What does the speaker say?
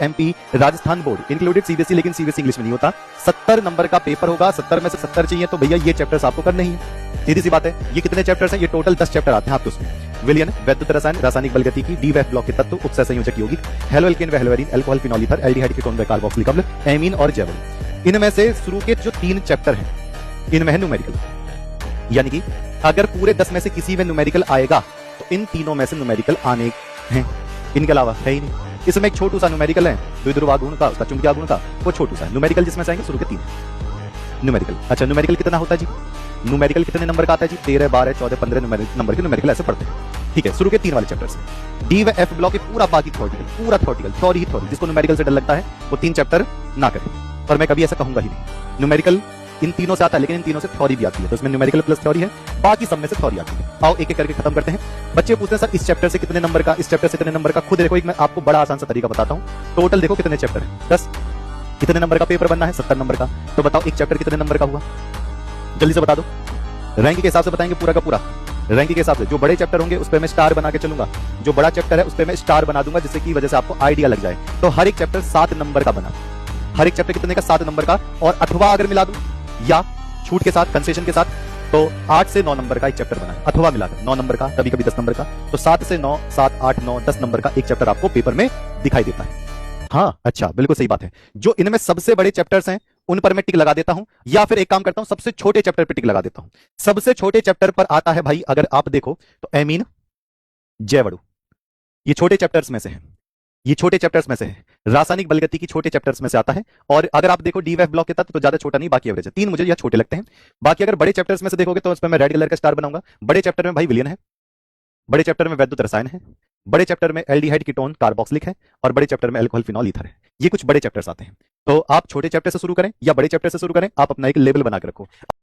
MP Rajasthan board included CBSE, लेकिन CBSE English में नहीं होता। 70 नंबर का पेपर होगा, 70 में से 70 चाहिए, तो भैया ये चैप्टर्स आपको करने ही है। सीधी सी बात है। ये कितने चैप्टर्स हैं? ये टोटल 10 चैप्टर आते हैं आपके उसमें। विलियन, वैद्युत रसायन, रासायनिक बलगति की, डी वेफ ब्लॉक के तत्व, उपसय संयोजक यौगिक, हेलो एल्केन व haloarene, alcohol phenol ether, aldehyde ketone व कार्बोक्सिलिक अम्ल, एमीन और जैवलिन। इनमें से शुरू के जो 3 चैप्टर हैं, इनमें है न्यूमेरिकल। यानी कि अगर पूरे 10 में से किसी में न्यूमेरिकल आएगा तो इन तीनों में से न्यूमेरिकल आने हैं, इनके अलावा है ही नहीं। इसमें एक छोटू सा न्यूमेरिकल है द्विध्रुवा गुण का, उसका चुंबकीय गुण का, वो छोटू सा न्यूमेरिकल जिसमें से आएंगे शुरू के 3 न्यूमेरिकल। अच्छा, न्यूमेरिकल कितना होता है जी? न्यूमेरिकल कितने नंबर का आता है जी? 13, 12, 14, 15 नंबर के न्यूमेरिकल ऐसे पढ़ते हैं। ठीक है, शुरू के 3 वाले चैप्टर से डी व एफ ब्लॉक के पूरा बाकी थ्योरेटिकल, पूरा थ्योरेटिकल, थ्योरी ही थ्योरी। जिसको न्यूमेरिकल से डर लगता है वो 3 चैप्टर ना करे, पर मैं कभी ऐसा कहूंगा ही नहीं। न्यूमेरिकल इन तीनों से आता है, लेकिन इन तीनों से थ्योरी भी आती है, तो इसमें न्यूमेरिकल प्लस थ्योरी है, बाकी सब में से थ्योरी आती है। आओ एक एक करके खत्म करते हैं। बच्चे पूछते हैं सर इस चैप्टर से कितने नंबर का, इस चैप्टर से कितने नंबर का। खुद देखो, एक मैं आपको बड़ा आसान सा तरीका बताता हूं। टोटल देखो कितने चैप्टर है, 10। कितने नंबर का पेपर बनना है? 70 नंबर का। तो बताओ एक चैप्टर कितने नंबर का हुआ? जल्दी से बता दो। रैंक के हिसाब से बताएंगे पूरा का पूरा। रैंक के हिसाब से जो बड़े चैप्टर होंगे उस पर मैं स्टार बना के चलूंगा, जो बड़ा चैप्टर है उस पर मैं स्टार बना दूंगा, जिससे की वजह से आपको आइडिया लग जाए। तो हर एक चैप्टर 7 नंबर का बना, हर एक चैप्टर कितने का? 7 नंबर का। और अथवा अगर मिला दूं या छूट के साथ, कंसेशन के साथ, तो 8 से 9 नंबर का एक चैप्टर बना, अथवा मिलाकर 9 नंबर का, कभी कभी 10 नंबर का। तो 7 से 9, 7, 8, 9, 10 नंबर का एक चैप्टर आपको पेपर में दिखाई देता है। हाँ, अच्छा, बिल्कुल सही बात है। जो इनमें सबसे बड़े चैप्टर्स हैं उन पर मैं टिक लगा देता हूं, या फिर एक काम करता हूं, सबसे छोटे चैप्टर पर टिक लगा देता हूं। सबसे छोटे चैप्टर पर आता है भाई, अगर आप देखो तो एमीन, जैवड़ु, ये छोटे चैप्टर्स में से है, ये छोटे चैप्टर्स में से है। रासायनिक बलगति की छोटे चैप्टर्स में से आता है। और अगर आप देखो डीवेफ ब्लॉक के तत्व तो ज्यादा छोटा नहीं, बाकी एवरेज है। 3 मुझे यह छोटे लगते हैं। बाकी अगर बड़े चैप्टर्स में से देखोगे तो उस पर मैं रेड कलर का स्टार बनाऊंगा। बड़े चैप्टर में भाई विलियन है, बड़े चैप्टर में वैद्युत रसायन है, बड़े चैप्टर में एल्डिहाइड कीटोन कार्बोक्सिलिक है, और बड़े चैप्टर में अल्कोहल फिनोल ईथर है। ये कुछ बड़े चैप्टर्स आते हैं। तो आप छोटे चैप्टर से शुरू करें या बड़े चैप्टर से शुरू करें, आप अपना एक लेवल बना के रखो।